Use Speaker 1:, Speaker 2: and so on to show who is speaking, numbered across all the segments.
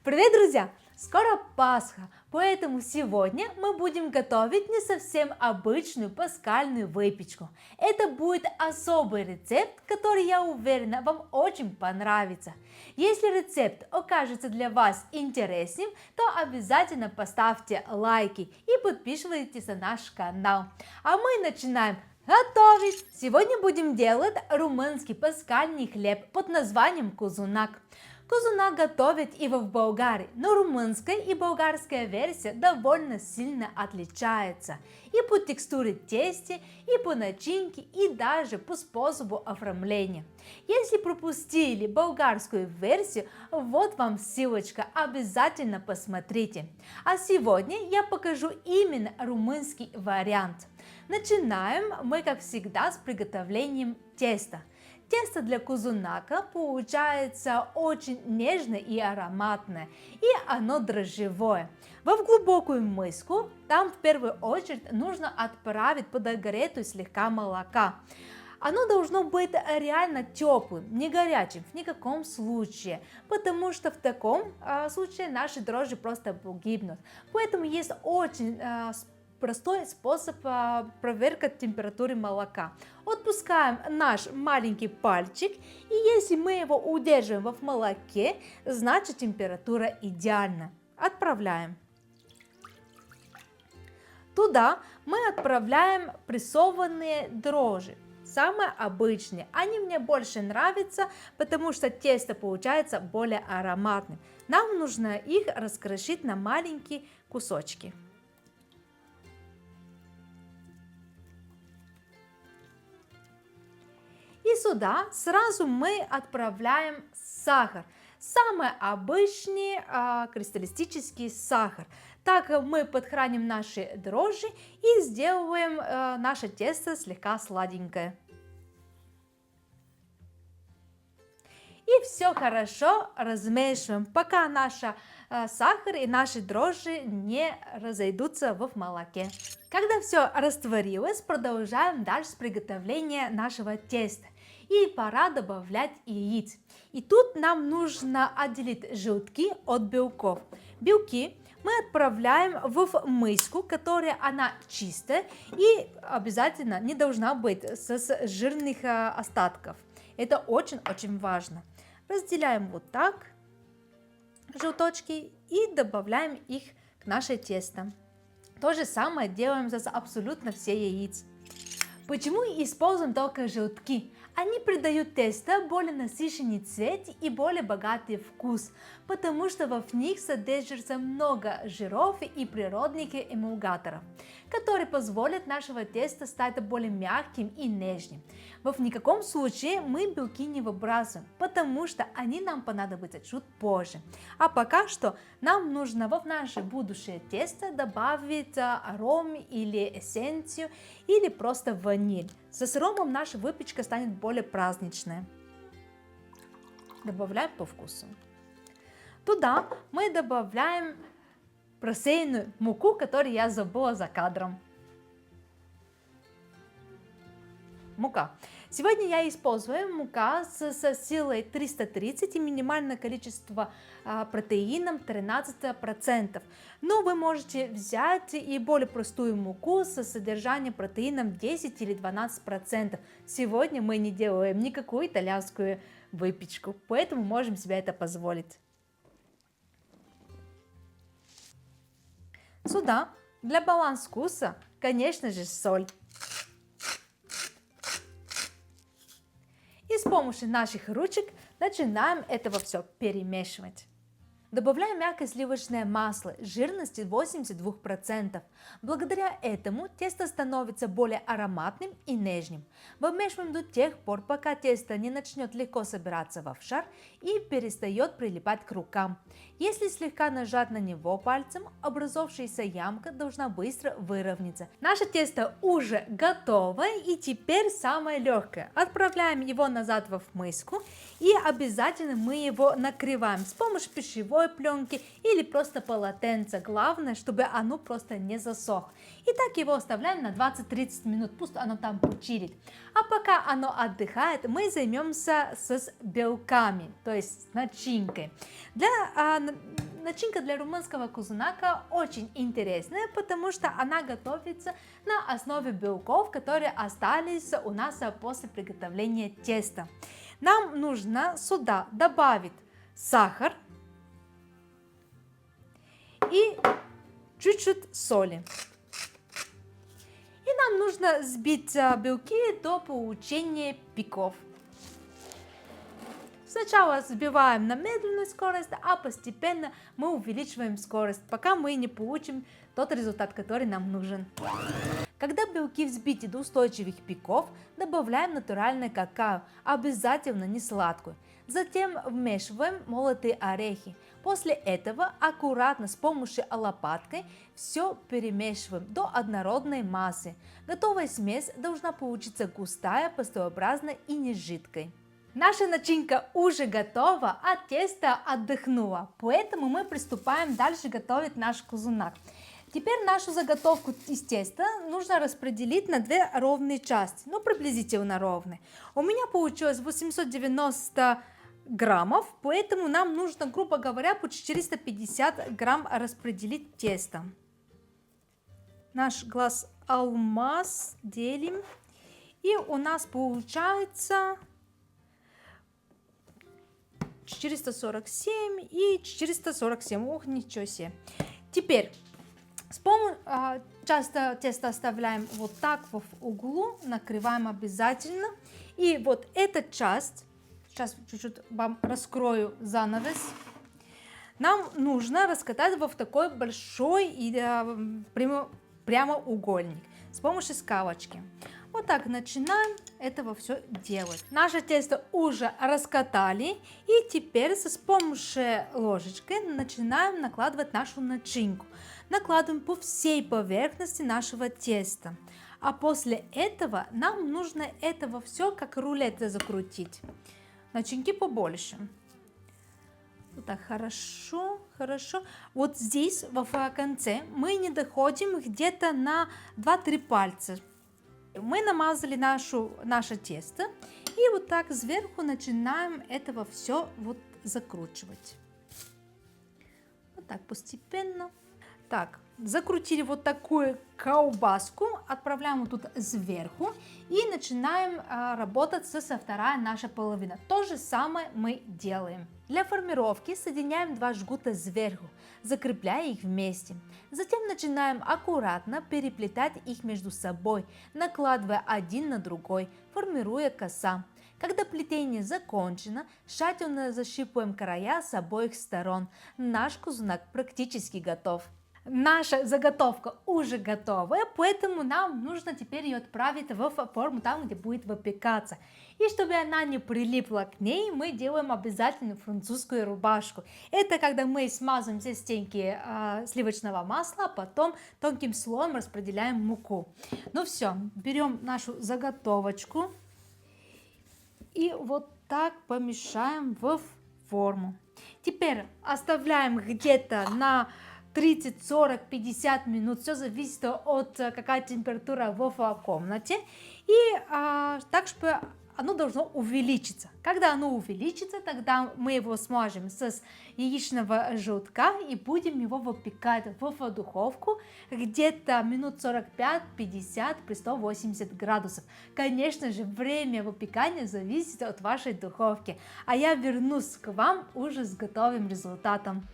Speaker 1: Привет, друзья! Скоро Пасха, поэтому сегодня мы будем готовить не совсем обычную пасхальную выпечку. Это будет особый рецепт, который, я уверена, вам очень понравится. Если рецепт окажется для вас интересным, то обязательно поставьте лайки и подписывайтесь на наш канал. А мы начинаем готовить! Сегодня будем делать румынский пасхальный хлеб под названием кузунак. Кузунак готовят и в Болгарии, но румынская и болгарская версия довольно сильно отличается и по текстуре теста, и по начинке, и даже по способу оформления. Если пропустили болгарскую версию, вот вам ссылочка, обязательно посмотрите. А сегодня я покажу именно румынский вариант. Начинаем мы, как всегда, с приготовлением теста. Тесто для кузунака получается очень нежное и ароматное, и оно дрожжевое. В глубокую миску там в первую очередь нужно отправить подогретую слегка молока. Оно должно быть реально теплым, не горячим в никаком случае, потому что в таком случае наши дрожжи просто погибнут. Поэтому есть очень простой способ проверки температуры молока. Отпускаем наш маленький пальчик, и если мы его удерживаем в молоке, значит температура идеальна. Отправляем. Туда мы отправляем прессованные дрожжи. Самые обычные. Они мне больше нравятся, потому что тесто получается более ароматным. Нам нужно их раскрошить на маленькие кусочки. И сюда сразу мы отправляем сахар. Самый обычный кристаллический сахар. Так мы подхраним наши дрожжи и сделаем наше тесто слегка сладенькое. И все хорошо размешиваем, пока наш сахар и наши дрожжи не разойдутся в молоке. Когда все растворилось, продолжаем дальше с приготовления нашего теста. И пора добавлять яиц. И тут нам нужно отделить желтки от белков. Белки мы отправляем в миску, которая она чистая и обязательно не должна быть с жирных остатков. Это очень-очень важно. Разделяем вот так желточки и добавляем их к нашей тесто. То же самое делаем с абсолютно все яиц. Почему используем только желтки? Они придают тесту более насыщенный цвет и более богатый вкус, потому что в них содержится много жиров и природных эмульгаторов, которые позволят нашего теста стать более мягким и нежным. В никаком случае мы белки не выбрасываем, потому что они нам понадобятся чуть позже. А пока что нам нужно в наше будущее тесто добавить аром или эссенцию, или просто ваниль. С аромом наша выпечка станет более праздничная. Добавляем по вкусу. Туда мы добавляем просеянную муку, которую я забыла за кадром. Мука. Сегодня я использую мука с силой 330 и минимальное количество протеином 13%. Но вы можете взять и более простую муку с содержанием протеином 10 или 12%. Сегодня мы не делаем никакую итальянскую выпечку, поэтому можем себе это позволить. Сюда для баланса вкуса, конечно же, соль. И с помощью наших ручек начинаем это все перемешивать. Добавляем мягкое сливочное масло жирностью 82%. Благодаря этому тесто становится более ароматным и нежным. Вымешиваем до тех пор, пока тесто не начнет легко собираться в шар и перестает прилипать к рукам. Если слегка нажать на него пальцем, образовавшаяся ямка должна быстро выровняться. Наше тесто уже готово, и теперь самое легкое. Отправляем его назад в миску, и обязательно мы его накрываем с помощью пищевой пленки или просто полотенца. Главное, чтобы оно просто не засохло. И так его оставляем на 20-30 минут, пусть оно там почилит. А пока оно отдыхает, мы займемся с белками, то есть с начинкой. Для начинка для румынского кузунака очень интересная, потому что она готовится на основе белков, которые остались у нас после приготовления теста. Нам нужно сюда добавить сахар и чуть-чуть соли. И нам нужно взбить белки до получения пиков. Сначала взбиваем на медленную скорость, а постепенно мы увеличиваем скорость, пока мы не получим тот результат, который нам нужен. Когда белки взбиты до устойчивых пиков, добавляем натуральное какао, обязательно не сладкую. Затем вмешиваем молотые орехи. После этого аккуратно с помощью лопаткой все перемешиваем до однородной массы. Готовая смесь должна получиться густая, пастообразная и не жидкой. Наша начинка уже готова, а тесто отдохнуло, поэтому мы приступаем дальше готовить наш кузунак. Теперь нашу заготовку из теста нужно распределить на две ровные части, приблизительно ровные. У меня получилось 890 граммов, поэтому нам нужно, грубо говоря, по 450 грамм распределить тесто. Наш глаз алмаз делим, и у нас получается 447 и 447. Ох, ничего себе. Теперь часто тесто оставляем вот так в углу, накрываем обязательно. И вот эта часть, сейчас чуть-чуть вам раскрою занавес, нам нужно раскатать в такой большой и прямоугольник с помощью скалочки. Вот так начинаем этого все делать. Наше тесто уже раскатали, и теперь с помощью ложечки начинаем накладывать нашу начинку. Накладываем по всей поверхности нашего теста. А после этого нам нужно этого все как рулет закрутить. Начинки побольше. Вот так хорошо, хорошо. Вот здесь в конце мы не доходим где-то на 2-3 пальца. Мы намазали наше тесто и вот так сверху начинаем этого все вот закручивать. Вот так постепенно. Так, закрутили вот такую колбаску, отправляем вот тут сверху и начинаем работать со второй нашей половиной. То же самое мы делаем. Для формировки соединяем два жгута сверху, закрепляя их вместе. Затем начинаем аккуратно переплетать их между собой, накладывая один на другой, формируя коса. Когда плетение закончено, тщательно защипываем края с обоих сторон. Наш кузунак практически готов. Наша заготовка уже готовая, поэтому нам нужно теперь ее отправить в форму там, где будет выпекаться. И чтобы она не прилипла к ней, мы делаем обязательно французскую рубашку. Это когда мы смазываем все стенки сливочного масла, а потом тонким слоем распределяем муку. Ну все, берем нашу заготовочку и вот так помещаем в форму. Теперь оставляем где-то на 30, 40, 50 минут, все зависит от какая температура в комнате, и так, чтобы оно должно увеличиться. Когда оно увеличится, тогда мы его смажем с яичного желтка и будем его выпекать в духовку где-то минут 45-50 при 180 градусов. Конечно же, время выпекания зависит от вашей духовки, а я вернусь к вам уже с готовым результатом.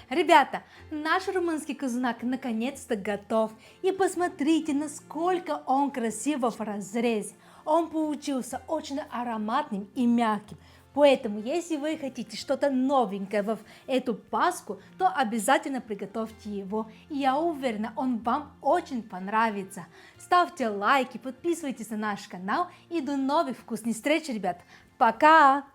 Speaker 1: Ребята, наш румынский кузунак наконец-то готов. И посмотрите, насколько он красиво в разрезе. Он получился очень ароматным и мягким. Поэтому, если вы хотите что-то новенькое в эту Пасху, то обязательно приготовьте его. И я уверена, он вам очень понравится. Ставьте лайки, подписывайтесь на наш канал и до новых вкусных встреч, ребят. Пока!